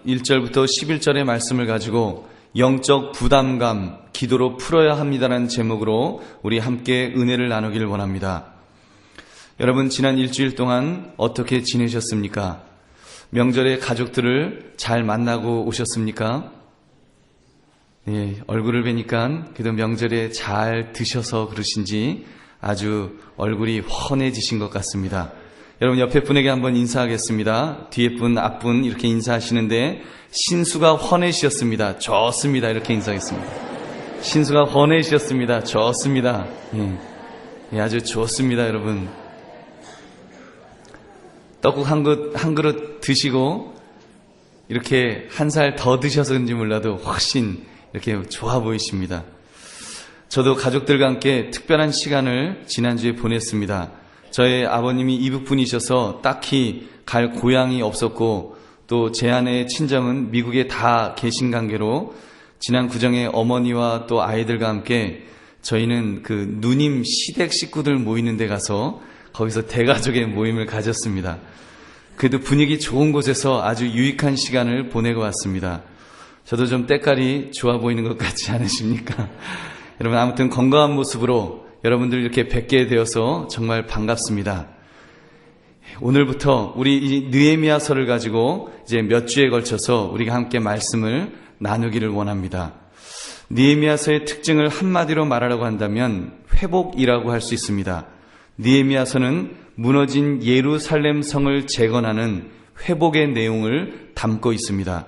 1절부터 11절의 말씀을 가지고 영적 부담감, 기도로 풀어야 합니다라는 제목으로 우리 함께 은혜를 나누기를 원합니다. 여러분, 지난 일주일 동안 어떻게 지내셨습니까? 명절에 가족들을 잘 만나고 오셨습니까? 네, 얼굴을 뵈니까 그래도 명절에 잘 드셔서 그러신지 아주 얼굴이 훤해지신 것 같습니다. 여러분, 옆에 분에게 한번 인사하겠습니다. 뒤에 분, 앞분 이렇게 인사하시는데 신수가 훤해지셨습니다. 좋습니다. 이렇게 인사하겠습니다. 신수가 훤해지셨습니다. 좋습니다. 아주 좋습니다, 여러분. 떡국 한 그릇 드시고 이렇게 한 살 더 드셔서 그런지 몰라도 훨씬 이렇게 좋아 보이십니다. 저도 가족들과 함께 특별한 시간을 지난주에 보냈습니다. 저의 아버님이 이북분이셔서 딱히 갈 고향이 없었고 또 제 아내의 친정은 미국에 다 계신 관계로 지난 구정에 어머니와 또 아이들과 함께 저희는 그 누님 시댁 식구들 모이는 데 가서 거기서 대가족의 모임을 가졌습니다. 그래도 분위기 좋은 곳에서 아주 유익한 시간을 보내고 왔습니다. 저도 좀 때깔이 좋아 보이는 것 같지 않으십니까? 여러분, 아무튼 건강한 모습으로 여러분들 이렇게 뵙게 되어서 정말 반갑습니다. 오늘부터 우리 이 느헤미야서를 가지고 이제 몇 주에 걸쳐서 우리가 함께 말씀을 나누기를 원합니다. 느헤미야서의 특징을 한마디로 말하라고 한다면 회복이라고 할 수 있습니다. 느헤미야서는 무너진 예루살렘 성을 재건하는 회복의 내용을 담고 있습니다.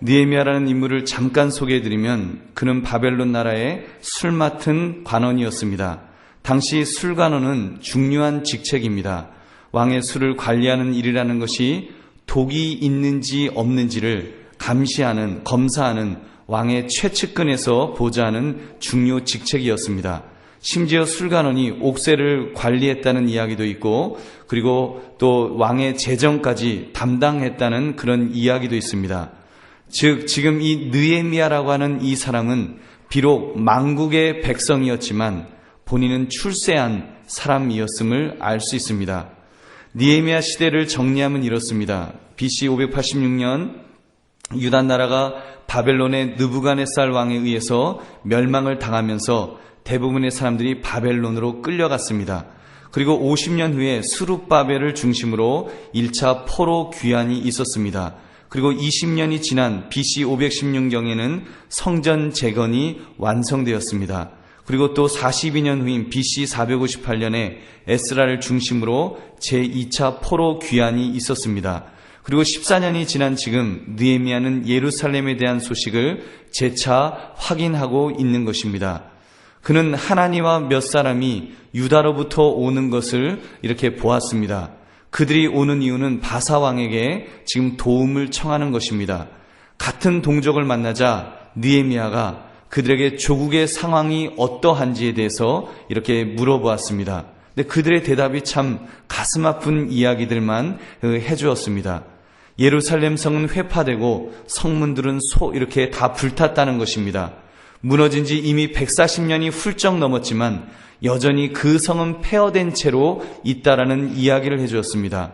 느헤미야라는 인물을 잠깐 소개해드리면 그는 바벨론 나라의 술 맡은 관원이었습니다. 당시 술관원은 중요한 직책입니다. 왕의 술을 관리하는 일이라는 것이 독이 있는지 없는지를 감시하는, 검사하는 왕의 최측근에서 보좌하는 중요 직책이었습니다. 심지어 술관원이 옥새를 관리했다는 이야기도 있고 그리고 또 왕의 재정까지 담당했다는 그런 이야기도 있습니다. 즉 지금 이 느헤미야라고 하는 이 사람은 비록 망국의 백성이었지만 본인은 출세한 사람이었음을 알 수 있습니다. 느헤미야 시대를 정리하면 이렇습니다. BC 586년 유다 나라가 바벨론의 느부갓네살 왕에 의해서 멸망을 당하면서 대부분의 사람들이 바벨론으로 끌려갔습니다. 그리고 50년 후에 스룹바벨을 중심으로 1차 포로 귀환이 있었습니다. 그리고 20년이 지난 BC 516년에는 성전 재건이 완성되었습니다. 그리고 또 42년 후인 BC 458년에 에스라를 중심으로 제2차 포로 귀환이 있었습니다. 그리고 14년이 지난 지금 느헤미야는 예루살렘에 대한 소식을 재차 확인하고 있는 것입니다. 그는 하나니와 몇 사람이 유다로부터 오는 것을 이렇게 보았습니다. 그들이 오는 이유는 바사왕에게 지금 도움을 청하는 것입니다. 같은 동족을 만나자 느헤미야가 그들에게 조국의 상황이 어떠한지에 대해서 이렇게 물어보았습니다. 근데 그들의 대답이 참 가슴 아픈 이야기들만 해주었습니다. 예루살렘 성은 회파되고 성문들은 이렇게 다 불탔다는 것입니다. 무너진 지 이미 140년이 훌쩍 넘었지만 여전히 그 성은 폐허된 채로 있다라는 이야기를 해주었습니다.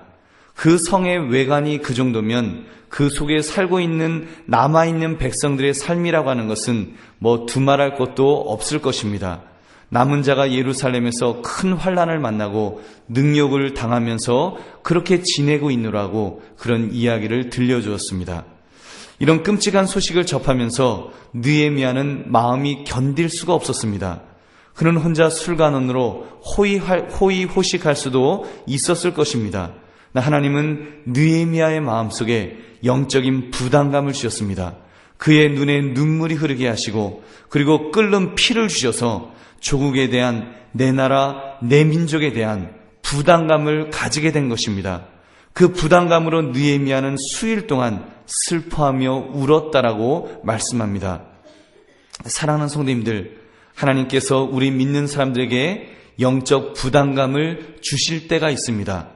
그 성의 외관이 그 정도면 그 속에 살고 있는 남아있는 백성들의 삶이라고 하는 것은 뭐 두말할 것도 없을 것입니다. 남은 자가 예루살렘에서 큰 환난을 만나고 능욕을 당하면서 그렇게 지내고 있노라고 그런 이야기를 들려주었습니다. 이런 끔찍한 소식을 접하면서 느헤미야는 마음이 견딜 수가 없었습니다. 그는 혼자 술관원으로 호의호식할 수도 있었을 것입니다. 하나님은 느헤미야의 마음속에 영적인 부담감을 주셨습니다. 그의 눈에 눈물이 흐르게 하시고 그리고 끓는 피를 주셔서 조국에 대한, 내 나라, 내 민족에 대한 부담감을 가지게 된 것입니다. 그 부담감으로 느헤미야는 수일 동안 슬퍼하며 울었다라고 말씀합니다. 사랑하는 성도님들, 하나님께서 우리 믿는 사람들에게 영적 부담감을 주실 때가 있습니다.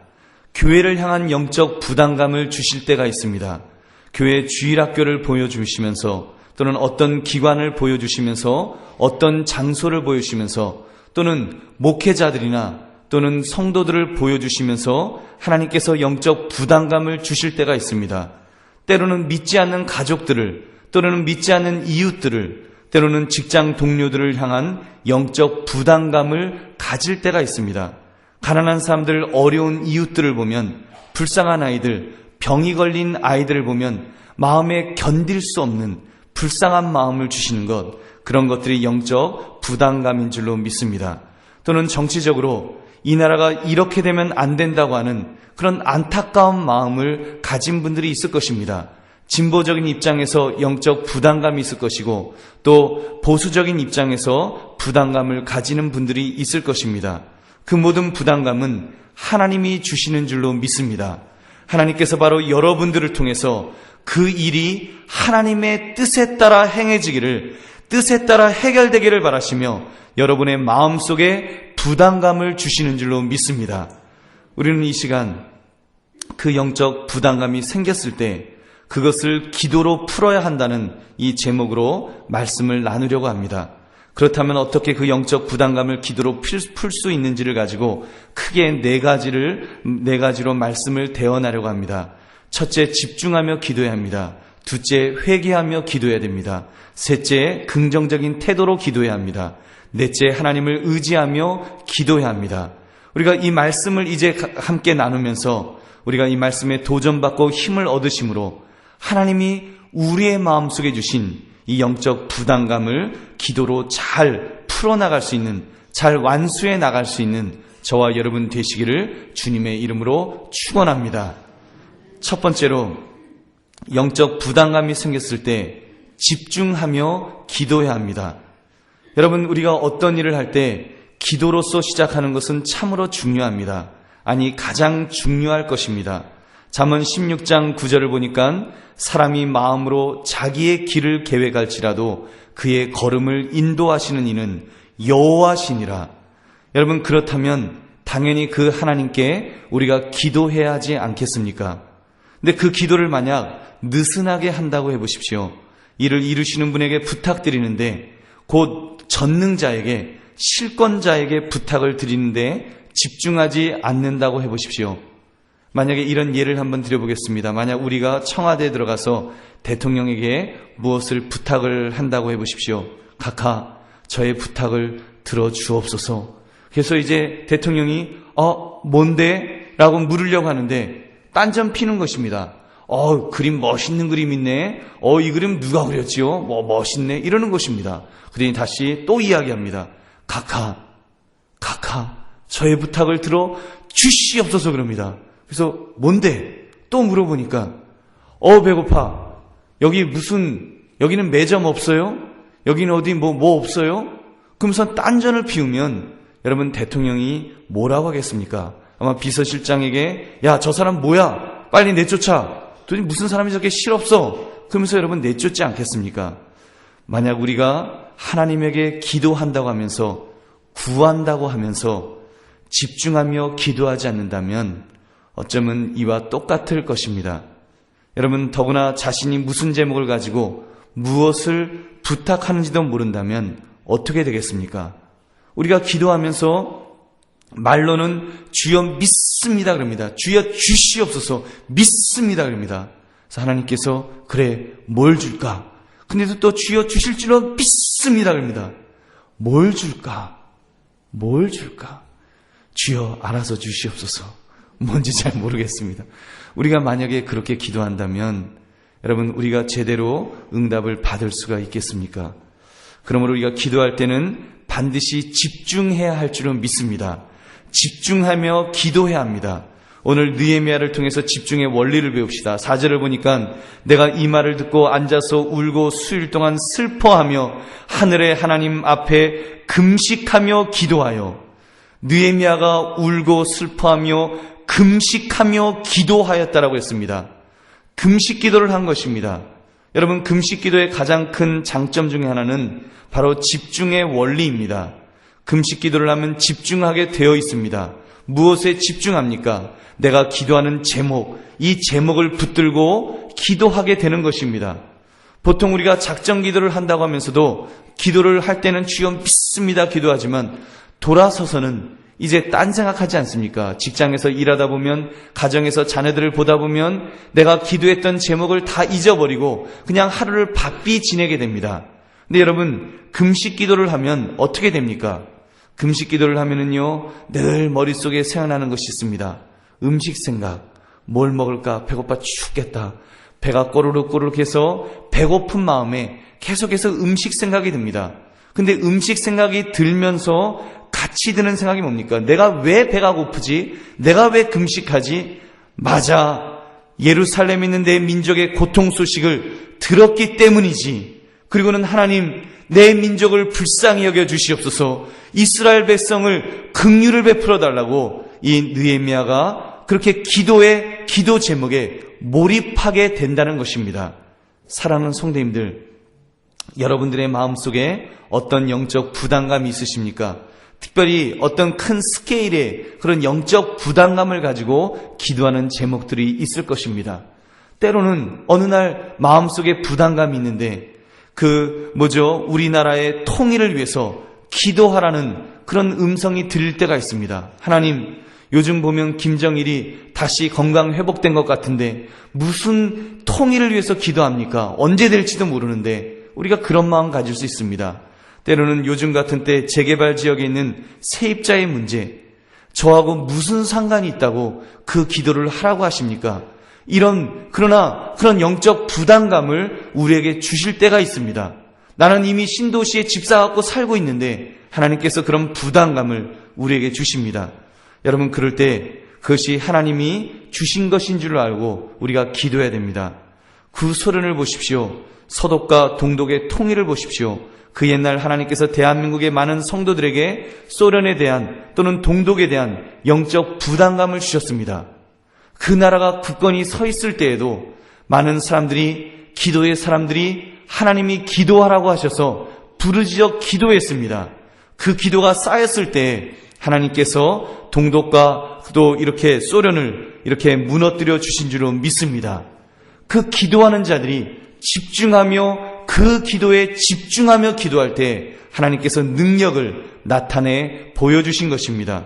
교회를 향한 영적 부담감을 주실 때가 있습니다. 교회 주일학교를 보여주시면서 또는 어떤 기관을 보여주시면서 어떤 장소를 보여주시면서 또는 목회자들이나 또는 성도들을 보여주시면서 하나님께서 영적 부담감을 주실 때가 있습니다. 때로는 믿지 않는 가족들을, 때로는 믿지 않는 이웃들을, 때로는 직장 동료들을 향한 영적 부담감을 가질 때가 있습니다. 가난한 사람들, 어려운 이웃들을 보면, 불쌍한 아이들, 병이 걸린 아이들을 보면 마음에 견딜 수 없는 불쌍한 마음을 주시는 것, 그런 것들이 영적 부담감인 줄로 믿습니다. 또는 정치적으로 이 나라가 이렇게 되면 안 된다고 하는 그런 안타까운 마음을 가진 분들이 있을 것입니다. 진보적인 입장에서 영적 부담감이 있을 것이고, 또 보수적인 입장에서 부담감을 가지는 분들이 있을 것입니다. 그 모든 부담감은 하나님이 주시는 줄로 믿습니다. 하나님께서 바로 여러분들을 통해서 그 일이 하나님의 뜻에 따라 행해지기를, 뜻에 따라 해결되기를 바라시며 여러분의 마음속에 부담감을 주시는 줄로 믿습니다. 우리는 이 시간 그 영적 부담감이 생겼을 때 그것을 기도로 풀어야 한다는 이 제목으로 말씀을 나누려고 합니다. 그렇다면 어떻게 그 영적 부담감을 기도로 풀 수 있는지를 가지고 크게 네 가지로 말씀을 대언하려고 합니다. 첫째, 집중하며 기도해야 합니다. 둘째, 회개하며 기도해야 됩니다. 셋째, 긍정적인 태도로 기도해야 합니다. 넷째, 하나님을 의지하며 기도해야 합니다. 우리가 이 말씀을 이제 함께 나누면서 우리가 이 말씀에 도전받고 힘을 얻으심으로 하나님이 우리의 마음속에 주신 이 영적 부담감을 기도로 잘 풀어나갈 수 있는, 잘 완수해 나갈 수 있는 저와 여러분 되시기를 주님의 이름으로 축원합니다. 첫 번째로, 영적 부담감이 생겼을 때 집중하며 기도해야 합니다. 여러분, 우리가 어떤 일을 할 때 기도로서 시작하는 것은 참으로 중요합니다. 아니, 가장 중요할 것입니다. 잠언 16장 9절을 보니까 사람이 마음으로 자기의 길을 계획할지라도 그의 걸음을 인도하시는 이는 여호와시니라. 여러분, 그렇다면 당연히 그 하나님께 우리가 기도해야 하지 않겠습니까? 근데 그 기도를 만약 느슨하게 한다고 해보십시오. 이를 이루시는 분에게 부탁드리는데, 곧 전능자에게, 실권자에게 부탁을 드리는데 집중하지 않는다고 해보십시오. 만약에 이런 예를 한번 드려보겠습니다. 만약 우리가 청와대에 들어가서 대통령에게 무엇을 부탁을 한다고 해보십시오. 각하, 저의 부탁을 들어주옵소서. 그래서 이제 대통령이 뭔데? 라고 물으려고 하는데 딴전 피는 것입니다. 그림 멋있는 그림 있네. 이 그림 누가 그렸지요? 멋있네. 이러는 것입니다. 그러니 다시 또 이야기합니다. 각하, 저의 부탁을 들어 주시옵소서 그럽니다. 그래서 뭔데? 또 물어보니까 배고파. 여기는 매점 없어요? 여기는 어디 뭐 없어요? 그러면서 딴전을 피우면 여러분, 대통령이 뭐라고 하겠습니까? 아마 비서실장에게 야, 저 사람 뭐야? 빨리 내쫓아. 도대체 무슨 사람이 저렇게 실없어? 그러면서 여러분 내쫓지 않겠습니까? 만약 우리가 하나님에게 기도한다고 하면서, 구한다고 하면서 집중하며 기도하지 않는다면 어쩌면 이와 똑같을 것입니다. 여러분, 더구나 자신이 무슨 제목을 가지고 무엇을 부탁하는지도 모른다면 어떻게 되겠습니까? 우리가 기도하면서 말로는 주여 믿습니다 그럽니다. 주여 주시옵소서, 믿습니다 그럽니다. 그래서 하나님께서 그래, 뭘 줄까? 근데도 또 주여 주실 줄로 믿습니다 그럽니다. 뭘 줄까? 주여 알아서 주시옵소서. 뭔지 잘 모르겠습니다. 우리가 만약에 그렇게 기도한다면 여러분, 우리가 제대로 응답을 받을 수가 있겠습니까? 그러므로 우리가 기도할 때는 반드시 집중해야 할 줄로 믿습니다. 집중하며 기도해야 합니다. 오늘 느헤미야를 통해서 집중의 원리를 배웁시다. 4절을 보니까 내가 이 말을 듣고 앉아서 울고 수일 동안 슬퍼하며 하늘의 하나님 앞에 금식하며 기도하여. 느헤미야가 울고 슬퍼하며 금식하며 기도하였다라고 했습니다. 금식 기도를 한 것입니다. 여러분, 금식 기도의 가장 큰 장점 중에 하나는 바로 집중의 원리입니다. 금식 기도를 하면 집중하게 되어 있습니다. 무엇에 집중합니까? 내가 기도하는 제목, 이 제목을 붙들고 기도하게 되는 것입니다. 보통 우리가 작정 기도를 한다고 하면서도 기도를 할 때는 주여 믿습니다 기도하지만 돌아서서는 이제 딴 생각하지 않습니까? 직장에서 일하다 보면, 가정에서 자녀들을 보다 보면 내가 기도했던 제목을 다 잊어버리고 그냥 하루를 바삐 지내게 됩니다. 근데 여러분, 금식 기도를 하면 어떻게 됩니까? 금식 기도를 하면은요, 늘 머릿속에 생각나는 것이 있습니다. 음식 생각, 뭘 먹을까? 배고파 죽겠다. 배가 꼬르륵 해서 배고픈 마음에 계속해서 음식 생각이 듭니다. 근데 음식 생각이 들면서 같이 드는 생각이 뭡니까? 내가 왜 배가 고프지? 내가 왜 금식하지? 맞아. 예루살렘에 있는 내 민족의 고통 소식을 들었기 때문이지. 그리고는 하나님, 내 민족을 불쌍히 여겨 주시옵소서. 이스라엘 백성을 긍휼을 베풀어 달라고 이 느헤미야가 그렇게 기도 제목에 몰입하게 된다는 것입니다. 사랑하는 성도님들, 여러분들의 마음속에 어떤 영적 부담감이 있으십니까? 특별히 어떤 큰 스케일의 그런 영적 부담감을 가지고 기도하는 제목들이 있을 것입니다. 때로는 어느 날 마음속에 부담감이 있는데 우리나라의 통일을 위해서 기도하라는 그런 음성이 들릴 때가 있습니다. 하나님, 요즘 보면 김정일이 다시 건강 회복된 것 같은데 무슨 통일을 위해서 기도합니까? 언제 될지도 모르는데 우리가 그런 마음 가질 수 있습니다. 때로는 요즘 같은 때 재개발 지역에 있는 세입자의 문제, 저하고 무슨 상관이 있다고 그 기도를 하라고 하십니까? 그러나 그런 영적 부담감을 우리에게 주실 때가 있습니다. 나는 이미 신도시에 집 사갖고 살고 있는데 하나님께서 그런 부담감을 우리에게 주십니다. 여러분, 그럴 때 그것이 하나님이 주신 것인 줄 알고 우리가 기도해야 됩니다. 구소련을 보십시오. 서독과 동독의 통일을 보십시오. 그 옛날 하나님께서 대한민국의 많은 성도들에게 소련에 대한 또는 동독에 대한 영적 부담감을 주셨습니다. 그 나라가 굳건히 서 있을 때에도 많은 기도의 사람들이 하나님이 기도하라고 하셔서 부르짖어 기도했습니다. 그 기도가 쌓였을 때 하나님께서 동독과 또 이렇게 소련을 이렇게 무너뜨려 주신 줄로 믿습니다. 그 기도하는 자들이 그 기도에 집중하며 기도할 때 하나님께서 능력을 나타내 보여주신 것입니다.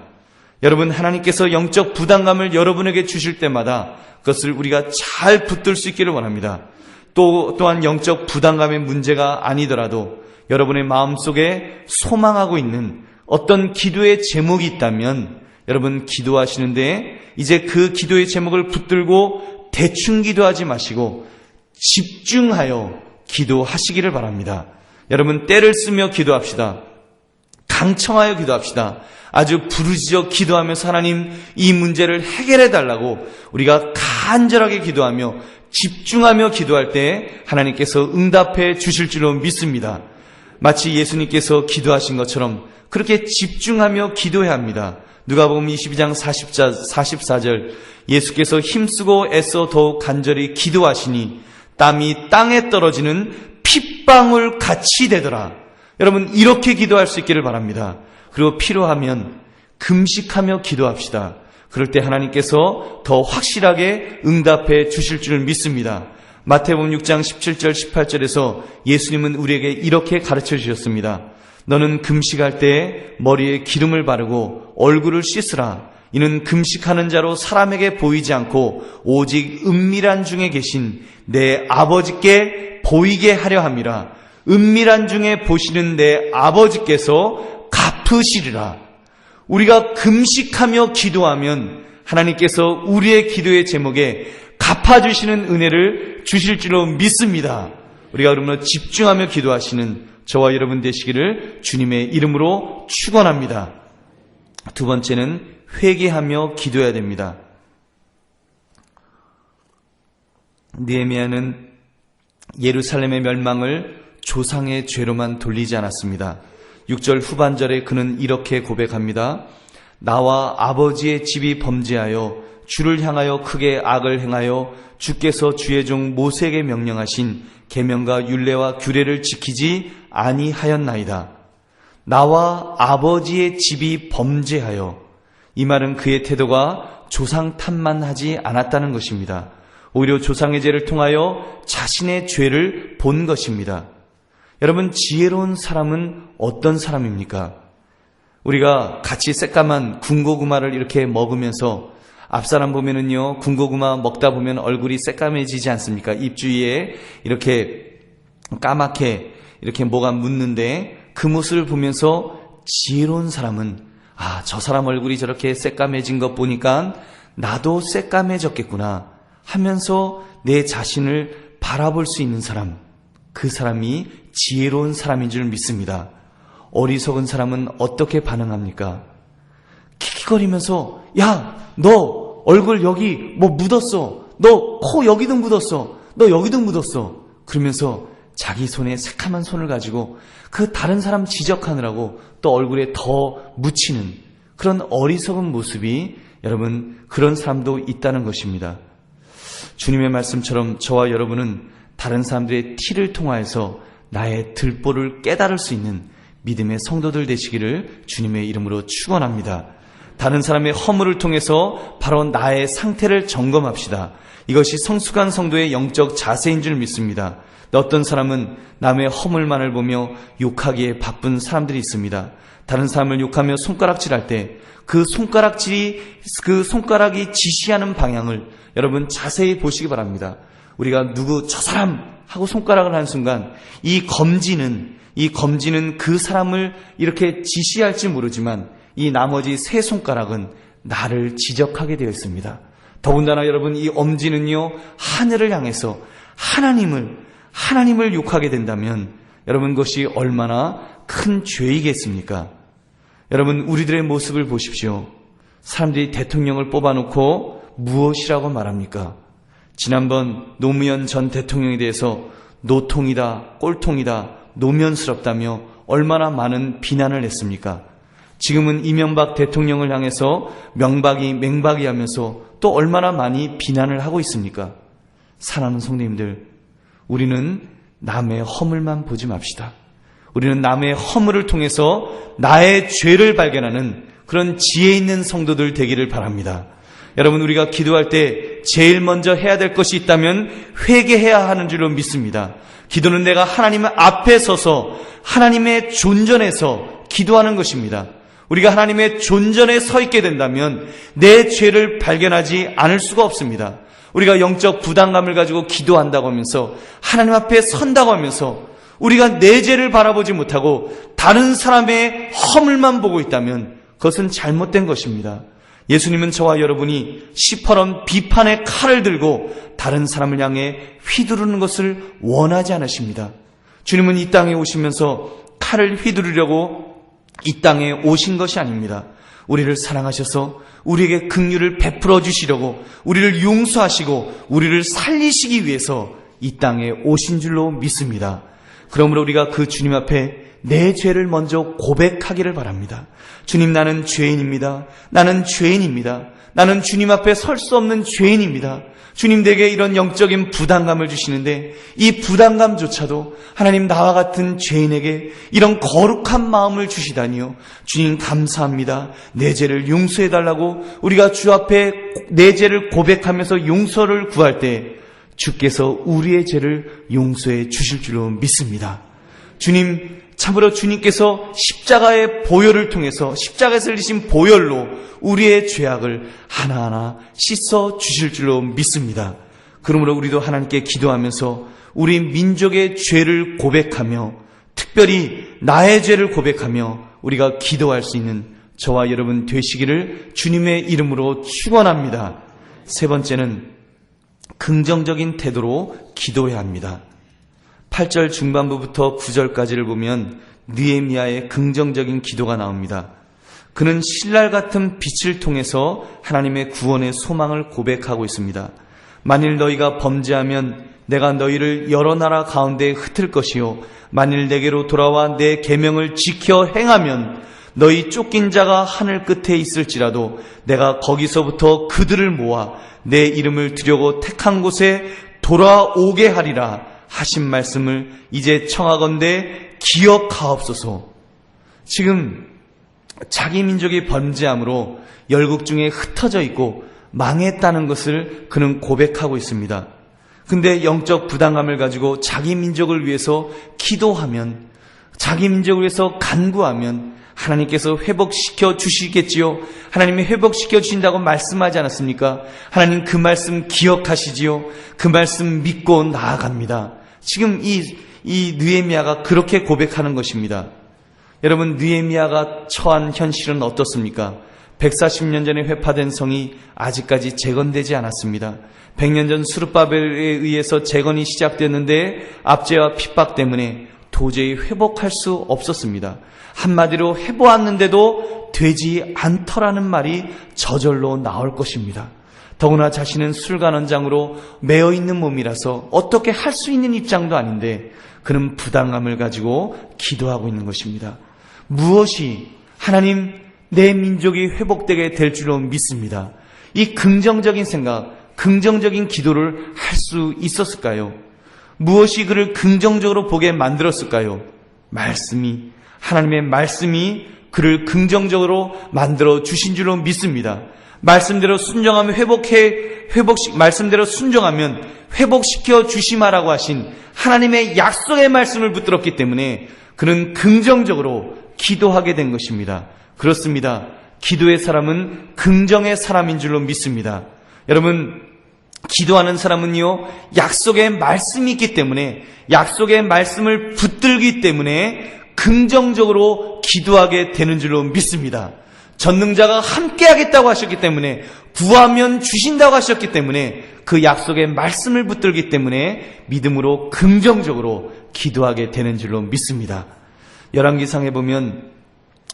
여러분, 하나님께서 영적 부담감을 여러분에게 주실 때마다 그것을 우리가 잘 붙들 수 있기를 원합니다. 또한 영적 부담감의 문제가 아니더라도 여러분의 마음속에 소망하고 있는 어떤 기도의 제목이 있다면 여러분, 기도하시는데 이제 그 기도의 제목을 붙들고 대충 기도하지 마시고 집중하여 기도하시기를 바랍니다. 여러분, 때를 쓰며 기도합시다. 강청하여 기도합시다. 아주 부르짖어 기도하면서 하나님, 이 문제를 해결해 달라고 우리가 간절하게 기도하며 집중하며 기도할 때 하나님께서 응답해 주실 줄로 믿습니다. 마치 예수님께서 기도하신 것처럼 그렇게 집중하며 기도해야 합니다. 누가복음 22장 44절, 예수께서 힘쓰고 애써 더욱 간절히 기도하시니 땀이 땅에 떨어지는 핏방울 같이 되더라. 여러분, 이렇게 기도할 수 있기를 바랍니다. 그리고 필요하면 금식하며 기도합시다. 그럴 때 하나님께서 더 확실하게 응답해 주실 줄 믿습니다. 마태복음 6장 17절 18절에서 예수님은 우리에게 이렇게 가르쳐 주셨습니다. 너는 금식할 때 머리에 기름을 바르고 얼굴을 씻으라. 이는 금식하는 자로 사람에게 보이지 않고 오직 은밀한 중에 계신 내 아버지께 보이게 하려 함이라. 은밀한 중에 보시는 내 아버지께서 갚으시리라. 우리가 금식하며 기도하면 하나님께서 우리의 기도의 제목에 갚아주시는 은혜를 주실 줄로 믿습니다. 우리가 그러므로 집중하며 기도하시는 저와 여러분 되시기를 주님의 이름으로 축원합니다. 두 번째는 회개하며 기도해야 됩니다. 느헤미야는 예루살렘의 멸망을 조상의 죄로만 돌리지 않았습니다. 6절 후반절에 그는 이렇게 고백합니다. 나와 아버지의 집이 범죄하여 주를 향하여 크게 악을 행하여 주께서 주의 종 모세에게 명령하신 계명과 율례와 규례를 지키지 아니하였나이다. 나와 아버지의 집이 범죄하여, 이 말은 그의 태도가 조상 탓만 하지 않았다는 것입니다. 오히려 조상의 죄를 통하여 자신의 죄를 본 것입니다. 여러분, 지혜로운 사람은 어떤 사람입니까? 우리가 같이 새까만 군고구마를 이렇게 먹으면서 앞사람 보면은요, 군고구마 먹다 보면 얼굴이 새까매지지 않습니까? 입 주위에 이렇게 까맣게 이렇게 뭐가 묻는데 그 모습을 보면서 지혜로운 사람은 저 사람 얼굴이 저렇게 새까매진 것 보니까 나도 새까매졌겠구나 하면서 내 자신을 바라볼 수 있는 사람, 그 사람이 지혜로운 사람인 줄 믿습니다. 어리석은 사람은 어떻게 반응합니까? 킥킥거리면서 야, 너 얼굴 여기 뭐 묻었어. 너 코 여기도 묻었어. 너 여기도 묻었어. 그러면서 자기 손에 새카만 손을 가지고 그 다른 사람 지적하느라고 또 얼굴에 더 묻히는 그런 어리석은 모습이 여러분 그런 사람도 있다는 것입니다. 주님의 말씀처럼 저와 여러분은 다른 사람들의 티를 통하여서 나의 들보를 깨달을 수 있는 믿음의 성도들 되시기를 주님의 이름으로 축원합니다. 다른 사람의 허물을 통해서 바로 나의 상태를 점검합시다. 이것이 성숙한 성도의 영적 자세인 줄 믿습니다. 어떤 사람은 남의 허물만을 보며 욕하기에 바쁜 사람들이 있습니다. 다른 사람을 욕하며 손가락질할 때 그 손가락이 지시하는 방향을 여러분 자세히 보시기 바랍니다. 우리가 누구 저 사람 하고 손가락을 하는 순간 이 검지는 그 사람을 이렇게 지시할지 모르지만 이 나머지 세 손가락은 나를 지적하게 되어 있습니다. 더군다나 여러분 이 엄지는요 하늘을 향해서 하나님을 욕하게 된다면 여러분 그것이 얼마나 큰 죄이겠습니까? 여러분 우리들의 모습을 보십시오. 사람들이 대통령을 뽑아놓고 무엇이라고 말합니까? 지난번 노무현 전 대통령에 대해서 노통이다, 꼴통이다, 노면스럽다며 얼마나 많은 비난을 했습니까? 지금은 이명박 대통령을 향해서 맹박이 하면서 또 얼마나 많이 비난을 하고 있습니까? 사랑하는 성도님들, 우리는 남의 허물만 보지 맙시다. 우리는 남의 허물을 통해서 나의 죄를 발견하는 그런 지혜 있는 성도들 되기를 바랍니다. 여러분 우리가 기도할 때 제일 먼저 해야 될 것이 있다면 회개해야 하는 줄로 믿습니다. 기도는 내가 하나님 앞에 서서 하나님의 존전에서 기도하는 것입니다. 우리가 하나님의 존전에 서 있게 된다면 내 죄를 발견하지 않을 수가 없습니다. 우리가 영적 부담감을 가지고 기도한다고 하면서 하나님 앞에 선다고 하면서 우리가 내 죄를 바라보지 못하고 다른 사람의 허물만 보고 있다면 그것은 잘못된 것입니다. 예수님은 저와 여러분이 시퍼런 비판의 칼을 들고 다른 사람을 향해 휘두르는 것을 원하지 않으십니다. 주님은 이 땅에 오시면서 칼을 휘두르려고 이 땅에 오신 것이 아닙니다. 우리를 사랑하셔서 우리에게 긍휼을 베풀어 주시려고 우리를 용서하시고 우리를 살리시기 위해서 이 땅에 오신 줄로 믿습니다. 그러므로 우리가 그 주님 앞에 내 죄를 먼저 고백하기를 바랍니다. 주님, 나는 죄인입니다. 나는 죄인입니다. 나는 주님 앞에 설 수 없는 죄인입니다. 주님 내게 이런 영적인 부담감을 주시는데 이 부담감조차도 하나님 나와 같은 죄인에게 이런 거룩한 마음을 주시다니요. 주님 감사합니다. 내 죄를 용서해달라고 우리가 주 앞에 내 죄를 고백하면서 용서를 구할 때 주께서 우리의 죄를 용서해 주실 줄로 믿습니다. 주님, 참으로 주님께서 십자가의 보혈을 통해서 십자가에서 흘리신 보혈로 우리의 죄악을 하나하나 씻어 주실 줄로 믿습니다. 그러므로 우리도 하나님께 기도하면서 우리 민족의 죄를 고백하며 특별히 나의 죄를 고백하며 우리가 기도할 수 있는 저와 여러분 되시기를 주님의 이름으로 축원합니다. 세 번째는 긍정적인 태도로 기도해야 합니다. 8절 중반부부터 9절까지를 보면 느헤미야의 긍정적인 기도가 나옵니다. 그는 신랄 같은 빛을 통해서 하나님의 구원의 소망을 고백하고 있습니다. 만일 너희가 범죄하면 내가 너희를 여러 나라 가운데 흩을 것이요 만일 내게로 돌아와 내 계명을 지켜 행하면 너희 쫓긴 자가 하늘 끝에 있을지라도 내가 거기서부터 그들을 모아 내 이름을 두려고 택한 곳에 돌아오게 하리라 하신 말씀을 이제 청하건대 기억하옵소서. 지금 자기 민족이 범죄함으로 열국 중에 흩어져 있고 망했다는 것을 그는 고백하고 있습니다. 근데 영적 부담감을 가지고 자기 민족을 위해서 기도하면, 자기 민족을 위해서 간구하면 하나님께서 회복시켜 주시겠지요. 하나님이 회복시켜 주신다고 말씀하지 않았습니까? 하나님 그 말씀 기억하시지요. 그 말씀 믿고 나아갑니다. 지금 이 느헤미야가 그렇게 고백하는 것입니다. 여러분, 느헤미야가 처한 현실은 어떻습니까? 140년 전에 회파된 성이 아직까지 재건되지 않았습니다. 100년 전 수르바벨에 의해서 재건이 시작됐는데 압제와 핍박 때문에 도저히 회복할 수 없었습니다. 한마디로 해보았는데도 되지 않더라는 말이 저절로 나올 것입니다. 더구나 자신은 술간원장으로 매어있는 몸이라서 어떻게 할 수 있는 입장도 아닌데 그는 부담감을 가지고 기도하고 있는 것입니다. 무엇이 하나님 내 민족이 회복되게 될 줄로 믿습니다. 이 긍정적인 생각, 긍정적인 기도를 할 수 있었을까요? 무엇이 그를 긍정적으로 보게 만들었을까요? 말씀이, 하나님의 말씀이 그를 긍정적으로 만들어 주신 줄로 믿습니다. 말씀대로 순종하면 말씀대로 순종하면 회복시켜 주시마라고 하신 하나님의 약속의 말씀을 붙들었기 때문에 그는 긍정적으로 기도하게 된 것입니다. 그렇습니다. 기도의 사람은 긍정의 사람인 줄로 믿습니다. 여러분, 기도하는 사람은요, 약속의 말씀이 있기 때문에, 약속의 말씀을 붙들기 때문에 긍정적으로 기도하게 되는 줄로 믿습니다. 전능자가 함께 하겠다고 하셨기 때문에, 구하면 주신다고 하셨기 때문에, 그 약속의 말씀을 붙들기 때문에 믿음으로 긍정적으로 기도하게 되는 줄로 믿습니다. 열왕기상에 보면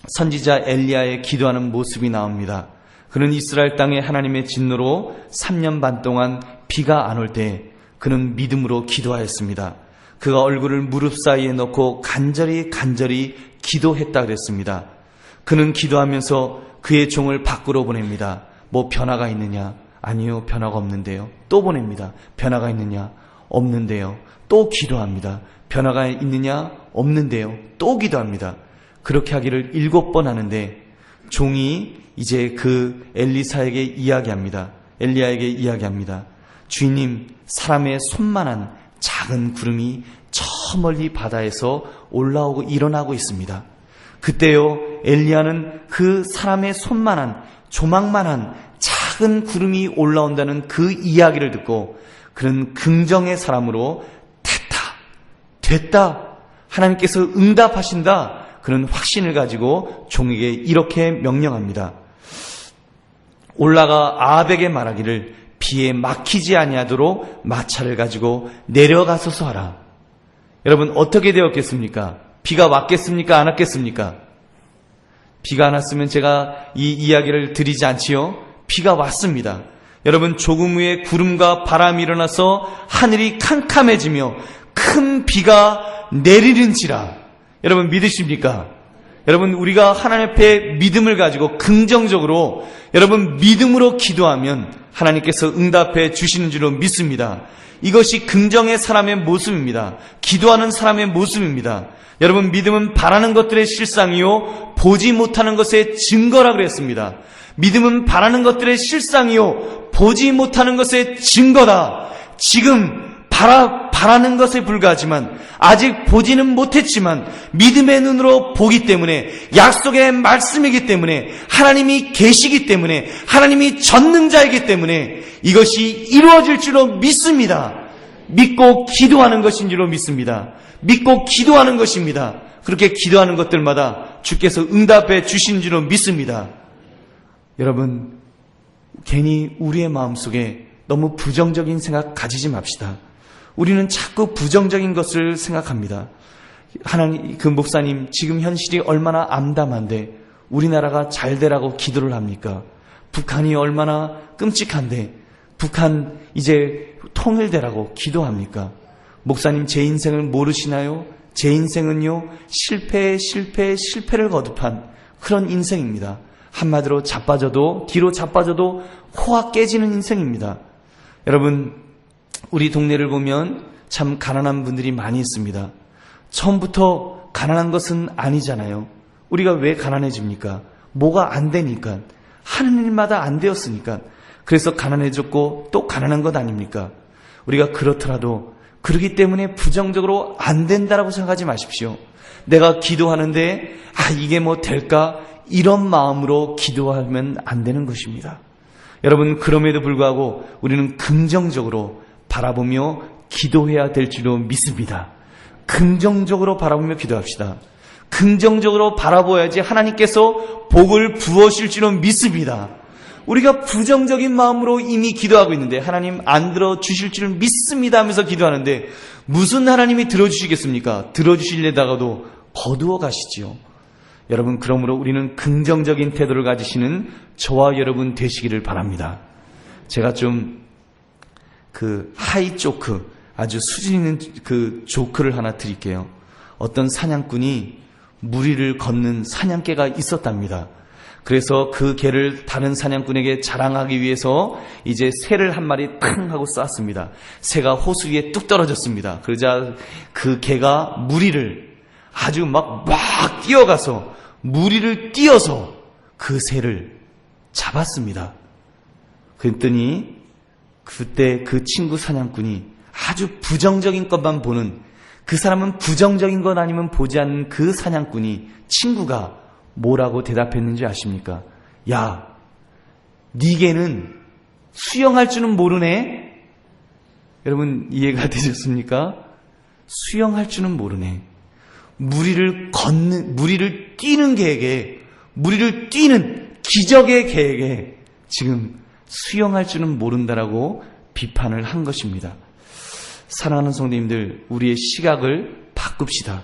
선지자 엘리야의 기도하는 모습이 나옵니다. 그는 이스라엘 땅에 하나님의 진노로 3년 반 동안 비가 안 올 때 그는 믿음으로 기도하였습니다. 그가 얼굴을 무릎 사이에 넣고 간절히 기도했다 그랬습니다. 그는 기도하면서 그의 종을 밖으로 보냅니다. 뭐 변화가 있느냐? 아니요, 변화가 없는데요. 또 보냅니다. 변화가 있느냐? 없는데요. 또 기도합니다. 변화가 있느냐? 없는데요. 또 기도합니다. 그렇게 하기를 7번 하는데 종이 이제 그 엘리야에게 이야기합니다. 주인님, 사람의 손만한 작은 구름이 저 멀리 바다에서 올라오고 일어나고 있습니다. 그때요, 엘리야는 그 사람의 손만한, 조망만한 작은 구름이 올라온다는 그 이야기를 듣고 그는 긍정의 사람으로 됐다. 하나님께서 응답하신다. 그는 확신을 가지고 종에게 이렇게 명령합니다. 올라가 아합에게 말하기를 비에 막히지 아니하도록 마차를 가지고 내려가소서 하라. 여러분, 어떻게 되었겠습니까? 비가 왔겠습니까? 안 왔겠습니까? 비가 안 왔으면 제가 이 이야기를 드리지 않지요. 비가 왔습니다. 여러분, 조금 후에 구름과 바람이 일어나서 하늘이 캄캄해지며 큰 비가 내리는지라. 여러분, 믿으십니까? 여러분, 우리가 하나님 앞에 믿음을 가지고 긍정적으로 여러분 믿음으로 기도하면 하나님께서 응답해 주시는 줄로 믿습니다. 이것이 긍정의 사람의 모습입니다. 기도하는 사람의 모습입니다. 여러분, 믿음은 바라는 것들의 실상이요 보지 못하는 것의 증거라 그랬습니다. 믿음은 바라는 것들의 실상이요 보지 못하는 것의 증거다. 지금 바라는 것에 불과하지만 아직 보지는 못했지만 믿음의 눈으로 보기 때문에, 약속의 말씀이기 때문에, 하나님이 계시기 때문에, 하나님이 전능자이기 때문에 이것이 이루어질 줄로 믿습니다. 믿고 기도하는 것인 줄로 믿습니다. 믿고 기도하는 것입니다. 그렇게 기도하는 것들마다 주께서 응답해 주신 줄로 믿습니다. 여러분, 괜히 우리의 마음속에 너무 부정적인 생각 가지지 맙시다. 우리는 자꾸 부정적인 것을 생각합니다. 하나님, 그 목사님, 지금 현실이 얼마나 암담한데 우리나라가 잘 되라고 기도를 합니까? 북한이 얼마나 끔찍한데 북한 이제 통일되라고 기도합니까? 목사님, 제 인생을 모르시나요? 제 인생은요, 실패를 거듭한 그런 인생입니다. 한마디로 자빠져도, 뒤로 자빠져도 코가 깨지는 인생입니다. 여러분, 우리 동네를 보면 참 가난한 분들이 많이 있습니다. 처음부터 가난한 것은 아니잖아요. 우리가 왜 가난해집니까? 뭐가 안 되니까. 하는 일마다 안 되었으니까. 그래서 가난해졌고 또 가난한 것 아닙니까? 우리가 그렇더라도 그렇기 때문에 부정적으로 안 된다라고 생각하지 마십시오. 내가 기도하는데 이게 뭐 될까? 이런 마음으로 기도하면 안 되는 것입니다. 여러분, 그럼에도 불구하고 우리는 긍정적으로 바라보며 기도해야 될 줄로 믿습니다. 긍정적으로 바라보며 기도합시다. 긍정적으로 바라봐야지 하나님께서 복을 부으실 줄로 믿습니다. 우리가 부정적인 마음으로 이미 기도하고 있는데 하나님 안 들어주실 줄 믿습니다 하면서 기도하는데 무슨 하나님이 들어주시겠습니까? 들어주시려다가도 거두어 가시지요. 여러분, 그러므로 우리는 긍정적인 태도를 가지시는 저와 여러분 되시기를 바랍니다. 제가 좀 하이 조크, 아주 수준 있는 조크를 하나 드릴게요. 어떤 사냥꾼이 무리를 걷는 사냥개가 있었답니다. 그래서 그 개를 다른 사냥꾼에게 자랑하기 위해서 이제 새를 한 마리 탕 하고 쐈습니다. 새가 호수 위에 뚝 떨어졌습니다. 그러자 그 개가 무리를 아주 막 뛰어가서 무리를 뛰어서 그 새를 잡았습니다. 그랬더니 그때 그 친구 사냥꾼이 아주 부정적인 것만 보는, 그 사람은 부정적인 것 아니면 보지 않는 그 사냥꾼이, 친구가 뭐라고 대답했는지 아십니까? 야, 네 개는 수영할 줄은 모르네. 여러분, 이해가 되셨습니까? 수영할 줄은 모르네. 무리를 뛰는 개에게, 무리를 뛰는 기적의 개에게 지금 수영할 줄은 모른다라고 비판을 한 것입니다. 사랑하는 성도님들, 우리의 시각을 바꿉시다.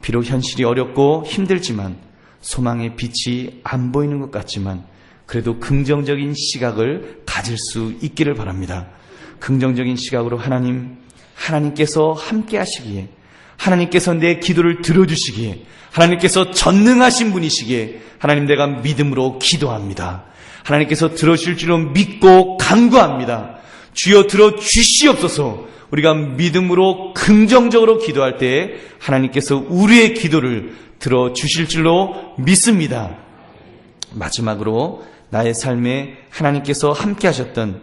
비록 현실이 어렵고 힘들지만, 소망의 빛이 안 보이는 것 같지만 그래도 긍정적인 시각을 가질 수 있기를 바랍니다. 긍정적인 시각으로 하나님께서 함께 하시기에, 하나님께서 내 기도를 들어주시기에, 하나님께서 전능하신 분이시기에 하나님, 내가 믿음으로 기도합니다. 하나님께서 들어주실 줄로 믿고 간구합니다. 주여 들어주시옵소서. 우리가 믿음으로 긍정적으로 기도할 때 하나님께서 우리의 기도를 들어주실 줄로 믿습니다. 마지막으로 나의 삶에 하나님께서 함께 하셨던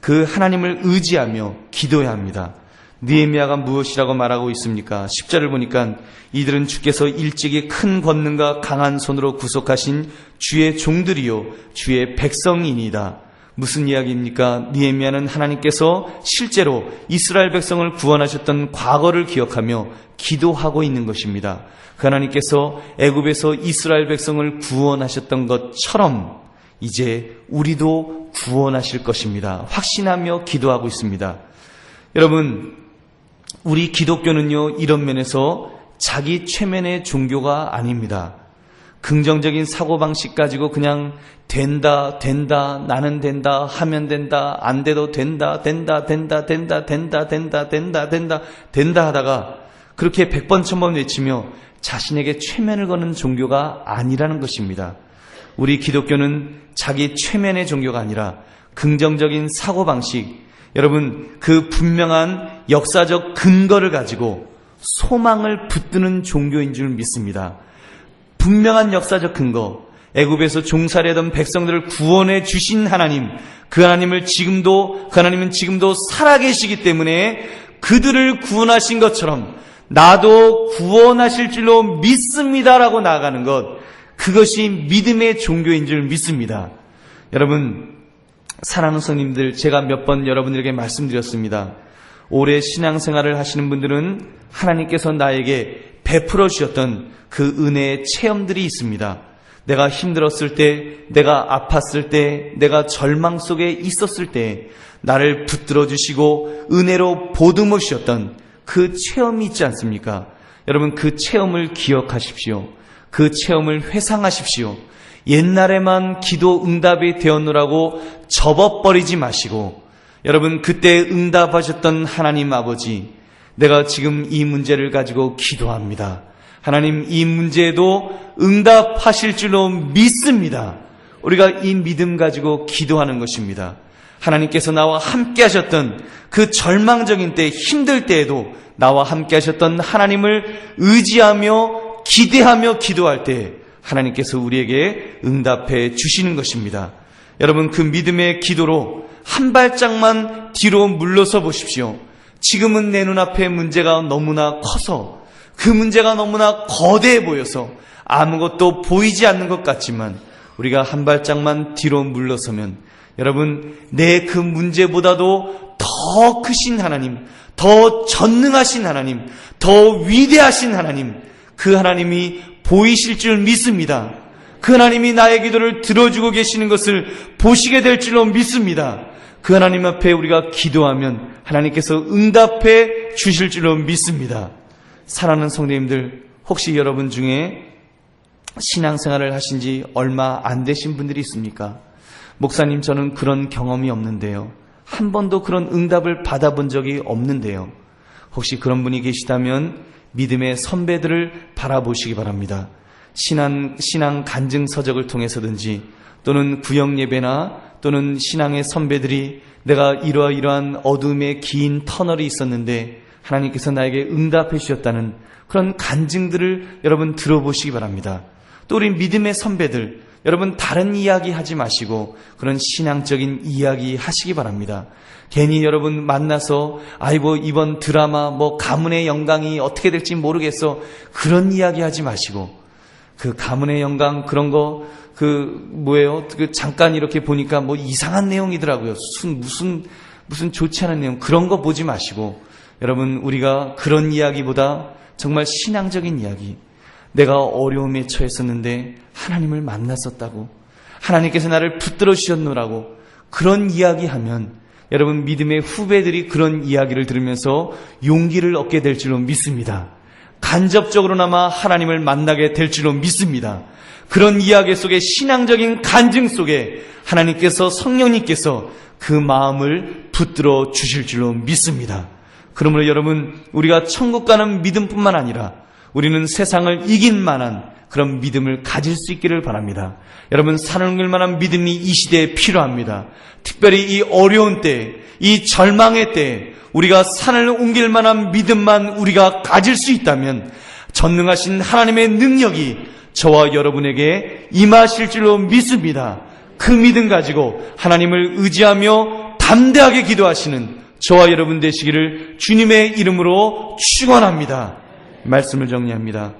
그 하나님을 의지하며 기도해야 합니다. 느헤미야가 무엇이라고 말하고 있습니까? 10절을 보니까 이들은 주께서 일찍이 큰 권능과 강한 손으로 구속하신 주의 종들이요 주의 백성이니이다. 무슨 이야기입니까? 느헤미야는 하나님께서 실제로 이스라엘 백성을 구원하셨던 과거를 기억하며 기도하고 있는 것입니다. 그 하나님께서 애굽에서 이스라엘 백성을 구원하셨던 것처럼 이제 우리도 구원하실 것입니다. 확신하며 기도하고 있습니다. 여러분, 우리 기독교는요, 이런 면에서 자기 최면의 종교가 아닙니다. 긍정적인 사고방식 가지고 그냥 된다, 나는 된다, 하면 된다, 안 돼도 된다 하다가 그렇게 100번 1000번 외치며 자신에게 최면을 거는 종교가 아니라는 것입니다. 우리 기독교는 자기 최면의 종교가 아니라 긍정적인 사고방식, 여러분, 그 분명한 역사적 근거를 가지고 소망을 붙드는 종교인 줄 믿습니다. 분명한 역사적 근거, 애굽에서 종살이하던 백성들을 구원해 주신 하나님, 그 하나님은 지금도 살아계시기 때문에 그들을 구원하신 것처럼 나도 구원하실 줄로 믿습니다라고 나아가는 것, 그것이 믿음의 종교인 줄 믿습니다. 여러분, 사랑하는 성님들, 제가 몇 번 여러분들에게 말씀드렸습니다. 오래 신앙생활을 하시는 분들은 하나님께서 나에게 베풀어 주셨던 그 은혜의 체험들이 있습니다. 내가 힘들었을 때, 내가 아팠을 때, 내가 절망 속에 있었을 때 나를 붙들어 주시고 은혜로 보듬어 주셨던 그 체험이 있지 않습니까? 여러분, 그 체험을 기억하십시오. 그 체험을 회상하십시오. 옛날에만 기도 응답이 되었노라고 접어버리지 마시고, 여러분, 그때 응답하셨던 하나님 아버지, 내가 지금 이 문제를 가지고 기도합니다. 하나님, 이 문제에도 응답하실 줄로 믿습니다. 우리가 이 믿음 가지고 기도하는 것입니다. 하나님께서 나와 함께 하셨던 그 절망적인 때, 힘들 때에도 나와 함께 하셨던 하나님을 의지하며 기대하며 기도할 때 하나님께서 우리에게 응답해 주시는 것입니다. 여러분, 그 믿음의 기도로 한 발짝만 뒤로 물러서 보십시오. 지금은 내 눈앞에 문제가 너무나 커서 그 문제가 너무나 거대해 보여서 아무것도 보이지 않는 것 같지만 우리가 한 발짝만 뒤로 물러서면 여러분, 내 그 문제보다도 더 크신 하나님, 더 전능하신 하나님, 더 위대하신 하나님, 그 하나님이 보이실 줄 믿습니다. 그 하나님이 나의 기도를 들어주고 계시는 것을 보시게 될 줄로 믿습니다. 그 하나님 앞에 우리가 기도하면 하나님께서 응답해 주실 줄로 믿습니다. 사랑하는 성도님들, 혹시 여러분 중에 신앙생활을 하신 지 얼마 안 되신 분들이 있습니까? 목사님, 저는 그런 경험이 없는데요. 한 번도 그런 응답을 받아본 적이 없는데요. 혹시 그런 분이 계시다면 믿음의 선배들을 바라보시기 바랍니다. 신앙 간증 서적을 통해서든지 또는 구역 예배나 또는 신앙의 선배들이 내가 이러한 어둠의 긴 터널이 있었는데 하나님께서 나에게 응답해 주셨다는 그런 간증들을 여러분 들어보시기 바랍니다. 또 우리 믿음의 선배들, 여러분 다른 이야기 하지 마시고 그런 신앙적인 이야기 하시기 바랍니다. 괜히 여러분 만나서 아이고 이번 드라마 가문의 영광이 어떻게 될지 모르겠어, 그런 이야기 하지 마시고 그 가문의 영광 그런 거 잠깐 이렇게 보니까 이상한 내용이더라고요. 무슨 좋지 않은 내용, 그런 거 보지 마시고 여러분, 우리가 그런 이야기보다 정말 신앙적인 이야기, 내가 어려움에 처했었는데 하나님을 만났었다고, 하나님께서 나를 붙들어 주셨노라고, 그런 이야기하면 여러분 믿음의 후배들이 그런 이야기를 들으면서 용기를 얻게 될 줄로 믿습니다. 간접적으로나마 하나님을 만나게 될 줄로 믿습니다. 그런 이야기 속에, 신앙적인 간증 속에 하나님께서, 성령님께서 그 마음을 붙들어 주실 줄로 믿습니다. 그러므로 여러분, 우리가 천국 가는 믿음뿐만 아니라 우리는 세상을 이길 만한 그런 믿음을 가질 수 있기를 바랍니다. 여러분, 산을 옮길 만한 믿음이 이 시대에 필요합니다. 특별히 이 어려운 때, 이 절망의 때 우리가 산을 옮길 만한 믿음만 우리가 가질 수 있다면 전능하신 하나님의 능력이 저와 여러분에게 임하실 줄로 믿습니다. 그 믿음 가지고 하나님을 의지하며 담대하게 기도하시는 저와 여러분 되시기를 주님의 이름으로 축원합니다. 말씀을 정리합니다.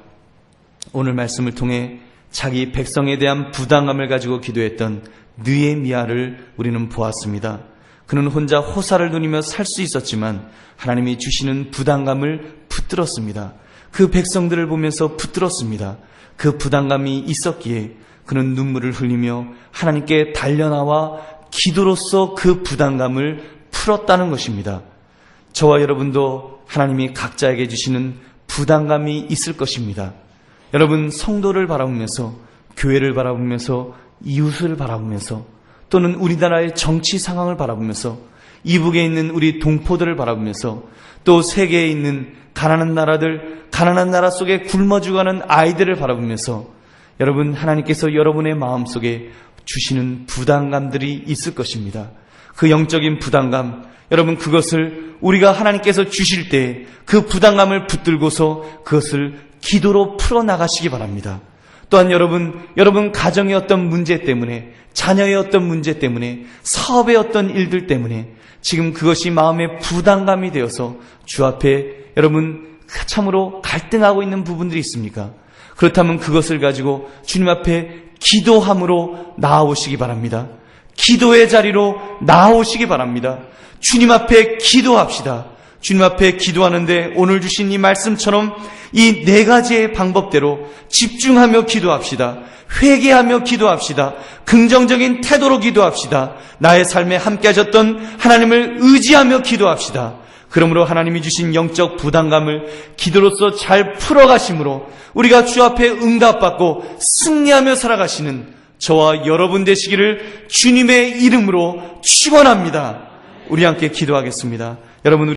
오늘 말씀을 통해 자기 백성에 대한 부당함을 가지고 기도했던 느헤미야를 우리는 보았습니다. 그는 혼자 호사를 누리며 살 수 있었지만 하나님이 주시는 부당감을 붙들었습니다. 그 백성들을 보면서 붙들었습니다. 그 부당감이 있었기에 그는 눈물을 흘리며 하나님께 달려나와 기도로서 그 부당감을 풀었다는 것입니다. 저와 여러분도 하나님이 각자에게 주시는 부당감이 있을 것입니다. 여러분, 성도를 바라보면서, 교회를 바라보면서, 이웃을 바라보면서, 또는 우리나라의 정치 상황을 바라보면서, 이북에 있는 우리 동포들을 바라보면서, 또 세계에 있는 가난한 나라들, 가난한 나라 속에 굶어 죽어가는 아이들을 바라보면서 여러분, 하나님께서 여러분의 마음속에 주시는 부담감들이 있을 것입니다. 그 영적인 부담감, 여러분, 그것을 우리가 하나님께서 주실 때 그 부담감을 붙들고서 그것을 기도로 풀어나가시기 바랍니다. 또한 여러분 가정의 어떤 문제 때문에, 자녀의 어떤 문제 때문에, 사업의 어떤 일들 때문에 지금 그것이 마음의 부담감이 되어서 주 앞에 여러분 참으로 갈등하고 있는 부분들이 있습니까? 그렇다면 그것을 가지고 주님 앞에 기도함으로 나아오시기 바랍니다. 기도의 자리로 나아오시기 바랍니다. 주님 앞에 기도합시다. 주님 앞에 기도하는데 오늘 주신 이 말씀처럼 이 4가지의 방법대로 집중하며 기도합시다. 회개하며 기도합시다. 긍정적인 태도로 기도합시다. 나의 삶에 함께 하셨던 하나님을 의지하며 기도합시다. 그러므로 하나님이 주신 영적 부담감을 기도로서 잘 풀어가심으로 우리가 주 앞에 응답받고 승리하며 살아가시는 저와 여러분 되시기를 주님의 이름으로 축원합니다. 우리 함께 기도하겠습니다. 여러분,